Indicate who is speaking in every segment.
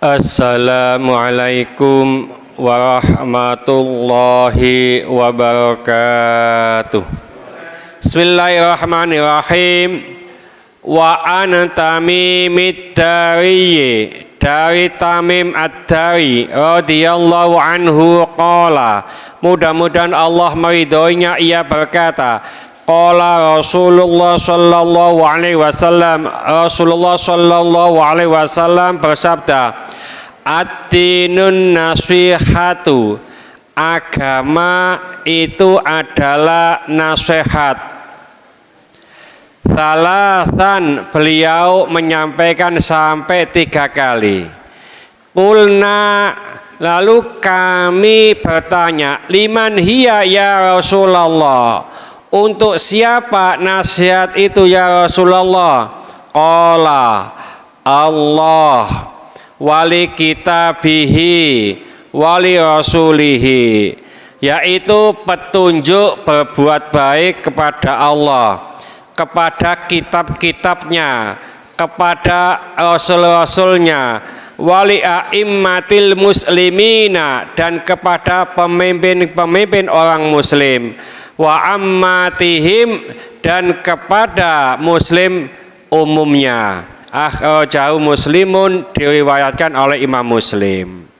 Speaker 1: Assalamualaikum warahmatullahi wabarakatuh. Bismillahirrahmanirrahim. Wa an Tamimid Dari, dari Tamim Ad-Dari radhiyallahu anhu qala, mudah-mudahan Allah meridhoinya, ia berkata, qala Rasulullah sallallahu alaihi wasallam, Rasulullah sallallahu alaihi wasallam bersabda, ad-dinun nasihatu, agama itu adalah nasihat. Salasan, beliau menyampaikan sampai 3 kali. Qulna, lalu kami bertanya, liman hiya ya Rasulullah, untuk siapa nasihat itu ya Rasulullah? Qala Allah, wali kitabihi, wali rasulihi, yaitu petunjuk berbuat baik kepada Allah, kepada kitab-kitabnya, kepada rasul-rasulnya, wali a'immatil muslimina, dan kepada pemimpin-pemimpin orang muslim, wa ammatihim, dan kepada muslim umumnya. Akhrajahu Muslimun, diriwayatkan oleh Imam Muslim.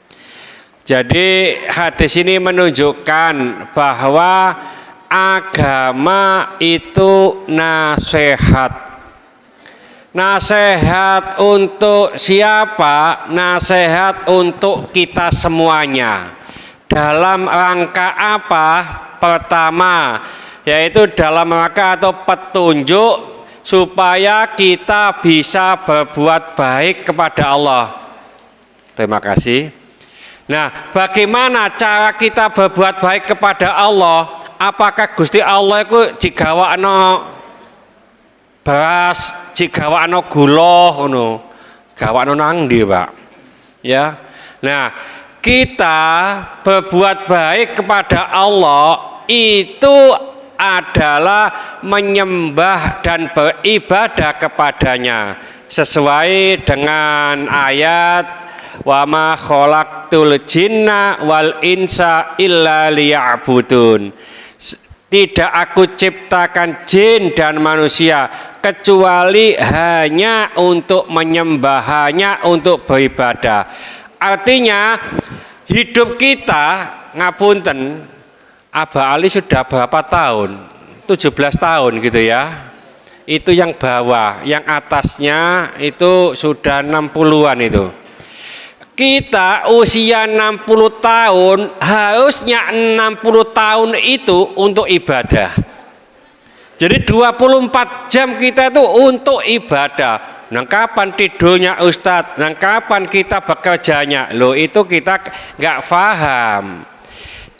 Speaker 1: Jadi hadis ini menunjukkan bahwa agama itu nasihat. Nasihat untuk siapa? Nasihat untuk kita semuanya. Dalam rangka apa? Pertama, yaitu dalam rangka atau petunjuk supaya kita bisa berbuat baik kepada Allah. Terima kasih. Nah, bagaimana cara kita berbuat baik kepada Allah? Apakah Gusti Allah itu jigawakno beras, jigawakno gula ngono? Gawakno nang ndi, Pak? Ya. Nah, kita berbuat baik kepada Allah itu adalah menyembah dan beribadah kepadanya sesuai dengan ayat wa ma khalaqtul jinna wal insa illa liya'budun. Tidak aku ciptakan jin dan manusia kecuali hanya untuk menyembah, hanya untuk beribadah. Artinya hidup kita, ngapunten, Abah Ali sudah berapa tahun? 17 tahun gitu ya. Itu yang bawah, yang atasnya itu sudah 60-an itu. Kita usia 60 tahun, harusnya 60 tahun itu untuk ibadah. Jadi 24 jam kita itu untuk ibadah. Nah, kapan tidurnya Ustadz? Nah, kapan kita bekerjanya? Loh, itu kita nggak paham.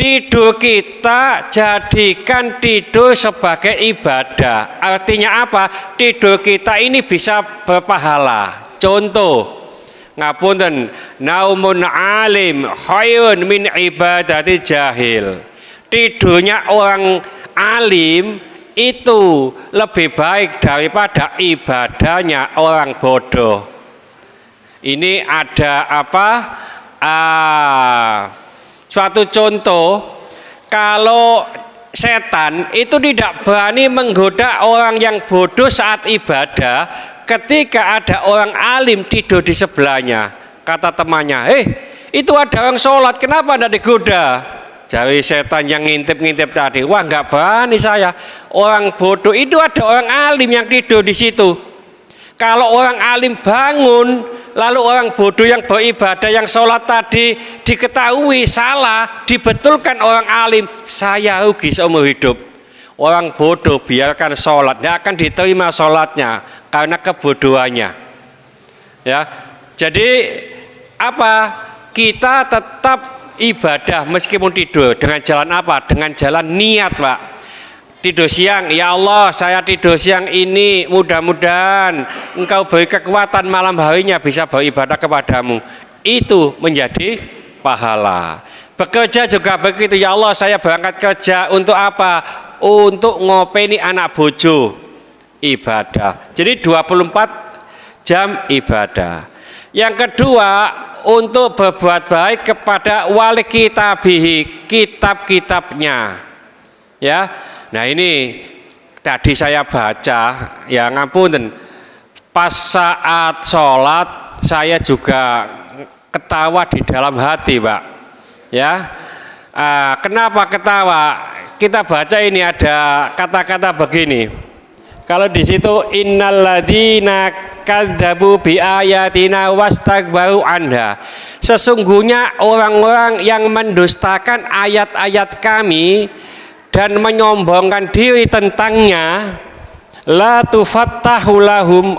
Speaker 1: Tidur kita jadikan tidur sebagai ibadah. Artinya apa? Tidur kita ini bisa berpahala. Contoh, ngapunten, naumun alim khairun min ibadati jahil. Tidurnya orang alim itu lebih baik daripada ibadahnya orang bodoh. Ini ada apa? Suatu contoh, kalau setan itu tidak berani menggoda orang yang bodoh saat ibadah, ketika ada orang alim tidur di sebelahnya. Kata temannya, itu ada orang sholat, kenapa tidak digoda? Jadi setan yang ngintip-ngintip tadi, wah nggak berani saya. Orang bodoh itu ada orang alim yang tidur di situ. Kalau orang alim bangun, lalu orang bodoh yang beribadah, yang sholat tadi diketahui salah, dibetulkan orang alim, saya rugi seumur hidup. Orang bodoh biarkan sholat, tidak akan diterima sholatnya karena kebodohannya. Ya, jadi apa? Kita tetap ibadah meskipun tidur. Dengan jalan apa? Dengan jalan niat, Pak. Tidur siang, ya Allah saya tidur siang ini, mudah-mudahan Engkau beri kekuatan malam harinya bisa beribadah kepadamu. Itu menjadi pahala. Bekerja juga begitu, ya Allah saya berangkat kerja untuk apa? Untuk ngopeni anak bojo, ibadah. Jadi 24 jam ibadah. Yang kedua, untuk berbuat baik kepada wali kitabihi, kitab-kitabnya. Ya. Nah, ini tadi saya baca, ya ngapunten, pas saat sholat saya juga ketawa di dalam hati, Pak. Ya. Kenapa ketawa? Kita baca ini ada kata-kata begini. Kalau di situ innalladzina kadzabu bi ayatina wastakbaru anha. Sesungguhnya orang-orang yang mendustakan ayat-ayat kami dan menyombongkan diri tentangnya, la tufattahu lahum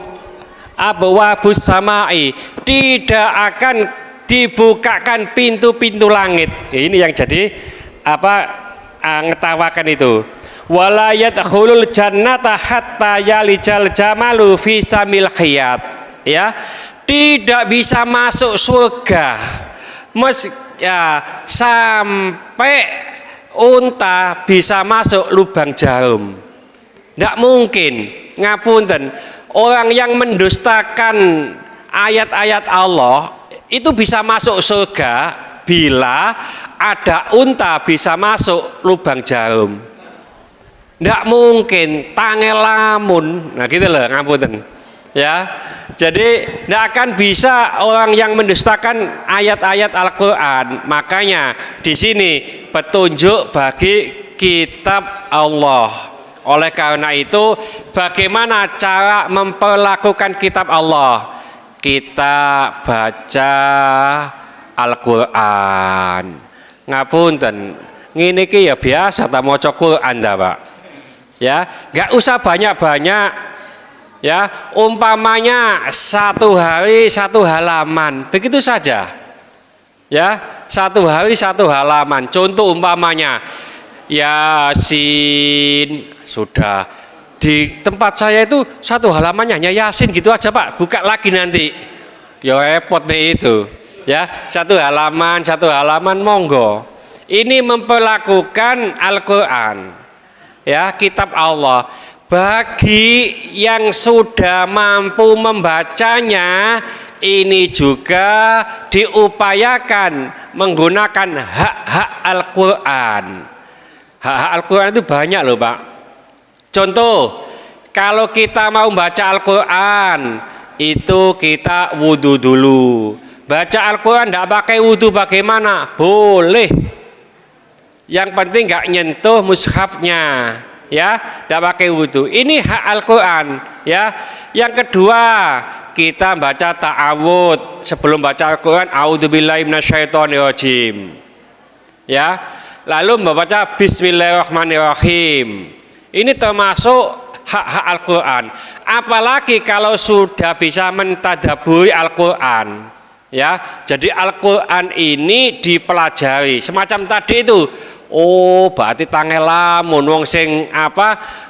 Speaker 1: abwabus samai, tidak akan dibukakan pintu-pintu langit. Ini yang jadi ngetawakan itu. Wala yadkhulul jannata hatta yalijal jamalu fi samil khiyat. Ya, tidak bisa masuk surga sampai unta bisa masuk lubang jarum. Tidak mungkin, ngapunten. Orang yang mendustakan ayat-ayat Allah itu bisa masuk surga bila ada unta bisa masuk lubang jarum. Tidak mungkin, tangel lamun. Nah gitu loh, ngapunten. Ya, jadi tidak akan bisa orang yang mendustakan ayat-ayat Al-Quran. Makanya di sini petunjuk bagi kitab Allah. Oleh karena itu, bagaimana cara memperlakukan kitab Allah? Kita baca Al-Quran. Ngapunten, ngene iki ya biasa ta maca Quran ta, Pak. Ya, nggak usah banyak-banyak. Ya, umpamanya satu hari satu halaman, begitu saja. Ya, satu hari satu halaman. Contoh umpamanya Yasin, sudah. Di tempat saya itu satu halamannya hanya Yasin gitu aja, Pak. Buka lagi nanti. Ya repot nih itu. Ya, satu halaman monggo. Ini memperlakukan Al-Qur'an. Ya, kitab Allah. Bagi yang sudah mampu membacanya, ini juga diupayakan menggunakan hak-hak Al-Qur'an. Hak-hak Al-Qur'an itu banyak loh, Pak. Contoh, kalau kita mau baca Al-Quran, itu kita wudhu dulu. Baca Al-Quran tidak pakai wudhu bagaimana? Boleh. Yang penting nggak nyentuh mushafnya, ya, tidak pakai wudhu. Ini hak Al-Quran, ya. Yang kedua, kita baca ta'awud sebelum baca Al-Quran. A'udzubillahi minasyaitonirrajim. Ya, lalu membaca Bismillahirrahmanirrahim. Ini termasuk hak-hak Al-Quran. Apalagi kalau sudah bisa mentadaburi Al-Quran. Ya, jadi Al-Quran ini dipelajari. Semacam tadi itu. Oh, berarti tangel lamun wong sing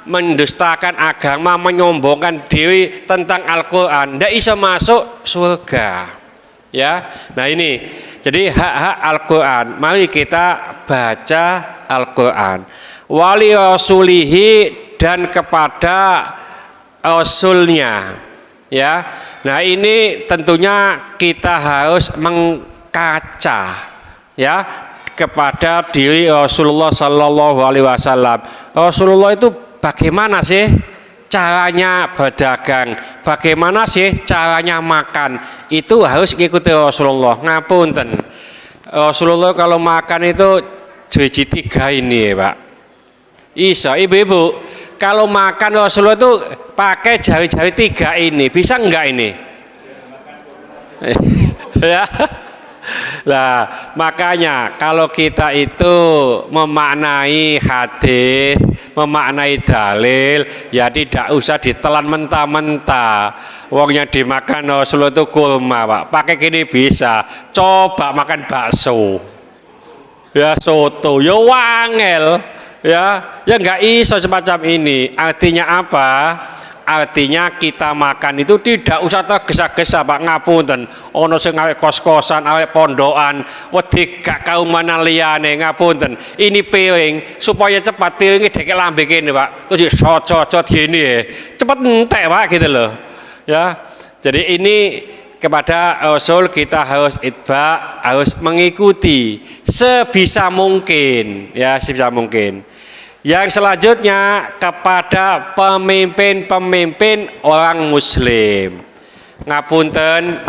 Speaker 1: mendustakan agama, menyombongkan diri tentang Al-Quran, ndak bisa masuk surga. Ya. Nah, ini. Jadi hak-hak Al-Quran. Mari kita baca Al-Quran. Wali rasulihi, dan kepada rasulnya. Ya. Nah, ini tentunya kita harus mengkaca, ya, kepada diri Rasulullah Sallallahu Alaihi Wasallam. Rasulullah itu bagaimana sih caranya berdagang, bagaimana sih caranya makan, itu harus ikuti Rasulullah. Ngapunten, Rasulullah kalau makan itu jadi 3 ini ya, Pak. Isa, ibu-ibu, kalau makan Rasulullah itu pakai jari-jari 3 ini, bisa enggak ini? Ya. Nah, makanya kalau kita itu memaknai hadis, memaknai dalil, ya tidak usah ditelan mentah-mentah. Wong yang dimakan Rasulullah itu kurma, Pak. Pakai gini bisa. Coba makan bakso. Ya soto, ya wangel. Ya enggak iso semacam ini. Artinya apa? Artinya kita makan itu tidak usah tergesa-gesa, Pak. Ngapunten, ono sing awake kos-kosan, awake pondokan, wedi gak kaumanan liyane, ngapunten. Ini piring supaya cepat, piringnya deket lambe kene, Pak. Terus cocot gini ya. Cepat entek, Pak, gitu loh. Ya. Jadi ini kepada Rasul kita harus itba, harus mengikuti sebisa mungkin, ya sebisa mungkin. Yang selanjutnya kepada pemimpin-pemimpin orang Muslim. Ngapunten,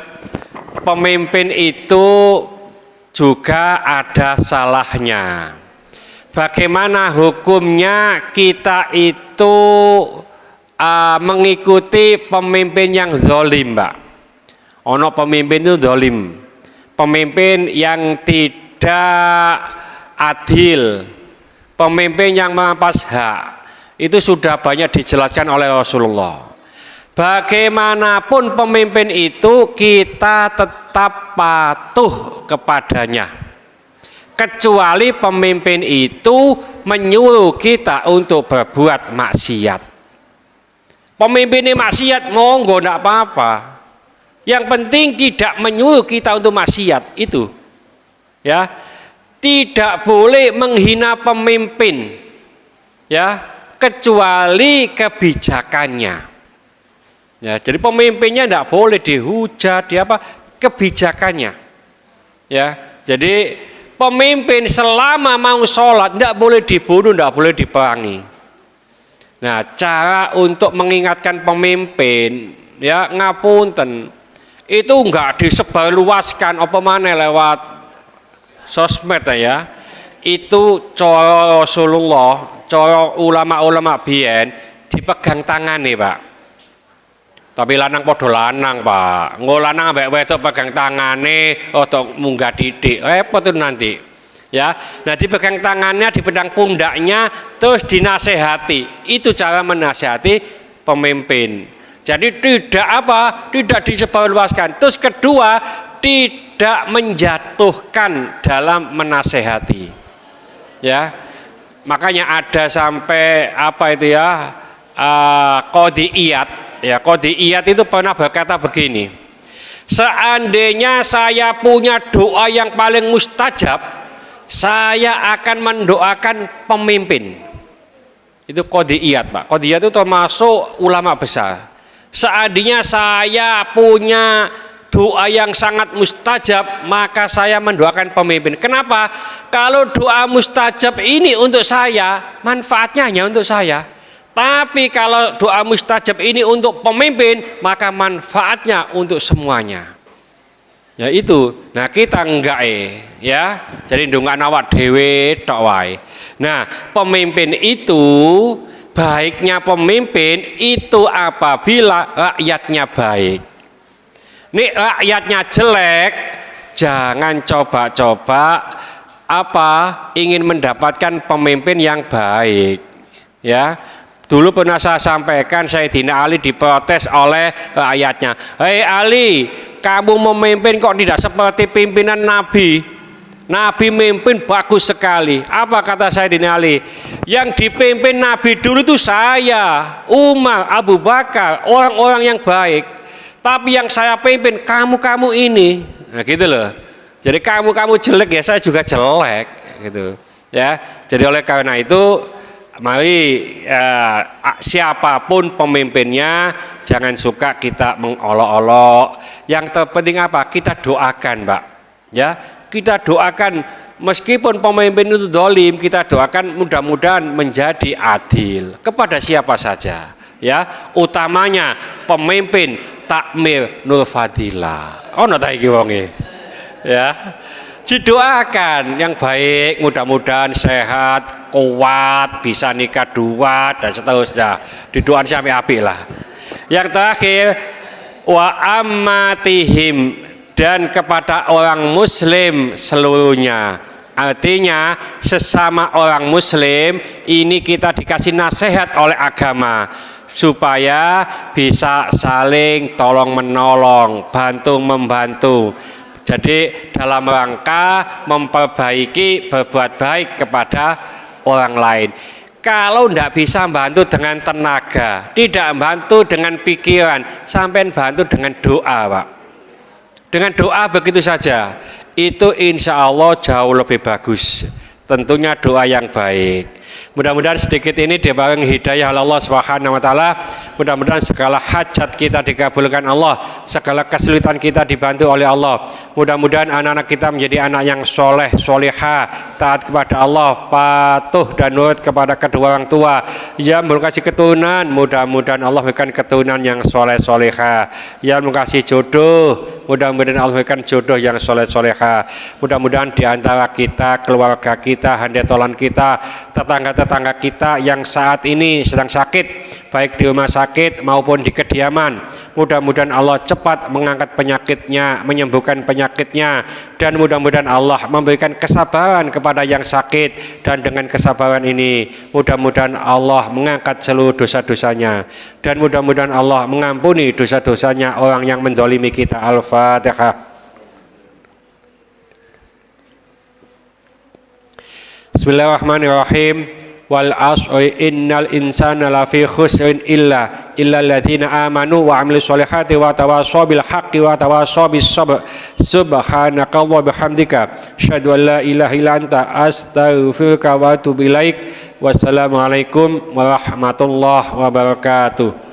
Speaker 1: pemimpin itu juga ada salahnya. Bagaimana hukumnya kita itu mengikuti pemimpin yang zalim, Mbak? Ono pemimpin itu zalim, pemimpin yang tidak adil, pemimpin yang merampas hak. Itu sudah banyak dijelaskan oleh Rasulullah. Bagaimanapun pemimpin itu kita tetap patuh kepadanya. Kecuali pemimpin itu menyuruh kita untuk berbuat maksiat. Pemimpin ini maksiat, monggo enggak apa-apa. Yang penting tidak menyuruh kita untuk maksiat itu. Ya. Tidak boleh menghina pemimpin. Ya, kecuali kebijakannya. Ya, jadi pemimpinnya enggak boleh dihujat, kebijakannya. Ya, jadi pemimpin selama mau sholat tidak boleh dibunuh, tidak boleh diperangi. Nah, cara untuk mengingatkan pemimpin, ya ngapunten, itu enggak disebarluaskan apa mana lewat sosmed ya. Itu cara Rasulullah, cara ulama-ulama biyen dipegang tangan nih, Pak. Tapi lanang podo lanang, Pak. Nggo lanang ambek wedok pegang tangane atau munggah didik. Repot itu nanti. Ya. Nah, dipegang tangannya, dipendang pundaknya, terus dinasehati. Itu cara menasehati pemimpin. Jadi tidak disebarluaskan. Terus kedua, tidak menjatuhkan dalam menasehati. Ya. Makanya ada sampai qadiyat. Ya, qadiyat itu pernah berkata begini, seandainya saya punya doa yang paling mustajab, saya akan mendoakan pemimpin. Itu qadiyat, Pak. Qadiyat itu termasuk ulama besar. Seandainya saya punya doa yang sangat mustajab, maka saya mendoakan pemimpin. Kenapa? Kalau doa mustajab ini untuk saya, manfaatnya hanya untuk saya. Tapi kalau doa mustajab ini untuk pemimpin, maka manfaatnya untuk semuanya. Ya itu. Nah, kita enggak ya. Jadi ndonga awak dhewe tok wae. Nah, pemimpin itu, baiknya pemimpin itu apabila rakyatnya baik. Nih rakyatnya jelek, jangan coba-coba ingin mendapatkan pemimpin yang baik. Ya. Dulu pernah saya sampaikan, Sayyidina Ali diprotes oleh rakyatnya. Hei Ali, kamu memimpin kok tidak seperti pimpinan Nabi? Nabi memimpin bagus sekali. Apa kata Sayyidina Ali? Yang dipimpin Nabi dulu itu saya, Umar, Abu Bakar, orang-orang yang baik. Tapi yang saya pimpin kamu-kamu ini. Nah gitu loh. Jadi kamu-kamu jelek ya, saya juga jelek gitu. Ya. Jadi oleh karena itu, mari siapapun pemimpinnya jangan suka kita mengolok-olok. Yang terpenting apa? Kita doakan, Pak. Ya, kita doakan meskipun pemimpin itu dolim, kita doakan mudah-mudahan menjadi adil kepada siapa saja. Ya, utamanya pemimpin takmir nur fadilah. Ono ta iki wonge. Ya. Didoakan yang baik, mudah-mudahan sehat, kuat, bisa nikah dua dan seterusnya. Didoakan sampai apik lah. Yang terakhir, wa ammatihim, dan kepada orang muslim seluruhnya. Artinya sesama orang muslim ini kita dikasih nasihat oleh agama supaya bisa saling tolong menolong, bantu membantu. Jadi dalam rangka memperbaiki, berbuat baik kepada orang lain. Kalau tidak bisa bantu dengan tenaga, tidak bantu dengan pikiran, sampai bantu dengan doa, Pak. Dengan doa begitu saja, itu insya Allah jauh lebih bagus. Tentunya doa yang baik. Mudah-mudahan sedikit ini dibarengi hidayah oleh Allah Subhanahu wa taala. Mudah-mudahan segala hajat kita dikabulkan Allah, segala kesulitan kita dibantu oleh Allah. Mudah-mudahan anak-anak kita menjadi anak yang soleh, solehah, taat kepada Allah, patuh dan nurut kepada kedua orang tua. Ya mau kasih keturunan, mudah-mudahan Allah berikan keturunan yang soleh, solehah. Ya mau kasih jodoh, mudah-mudahan Allah berikan jodoh yang soleh, solehah. Mudah-mudahan di antara kita, keluarga kita, handetolan kita, tetangga-tetangga kita yang saat ini sedang sakit, baik di rumah sakit maupun di kediaman, mudah-mudahan Allah cepat mengangkat penyakitnya, menyembuhkan penyakitnya, dan mudah-mudahan Allah memberikan kesabaran kepada yang sakit, dan dengan kesabaran ini mudah-mudahan Allah mengangkat seluruh dosa-dosanya, dan mudah-mudahan Allah mengampuni dosa-dosanya orang yang mendolimi kita. Al-Fatihah. Bismillahirrahmanirrahim. Wal asri innal insana lafi khusrin illa alladziina amanu wa 'amilus solihati wa tawassaw bil haqqi wa tawassaw bis sabr. Subhanakallahumma bihamdika asyhadu an la ilaha illa anta astaghfiruka wa atubu ilaik. Wassalamualaikum warahmatullahi wabarakatuh.